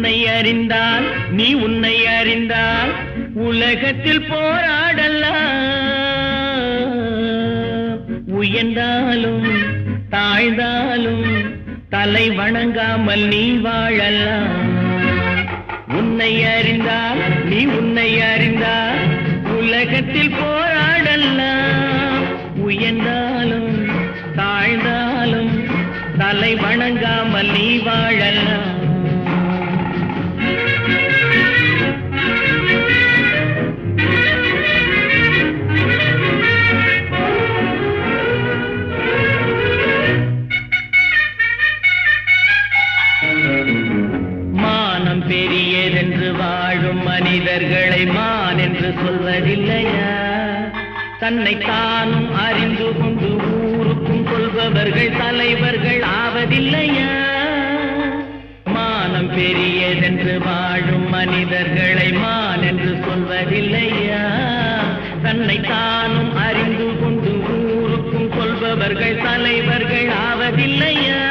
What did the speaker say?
உன்னை அறிந்தால் நீ உன்னை அறிந்தால் உலகத்தில் போராடலாம். உயர்ந்தாலும் தாழ்ந்தாலும் தலை வணங்காமல் நீ வாழலாம். உன்னை அறிந்தால் நீ உன்னை அறிந்தால் உலகத்தில் போராடலாம். உயர்ந்தாலும் தாழ்ந்தாலும் தலை வணங்காமல் நீ வாழலாம். மானம் பெரியதென்று வாழும் மனிதர்களை மான் என்று சொல்வதில்லையா? தன்னை தானும் அறிந்து கொண்டு ஊருக்கும் சொல்பவர்கள் தலைவர்கள் ஆவதில்லையா? மானம் பெரியதென்று வாழும் மனிதர்களை மான் என்று சொல்வதில்லையா? தன்னை தானும் அறிந்து கொண்டு ஊருக்கும் சொல்பவர்கள் தலைவர்கள் ஆவதில்லையா?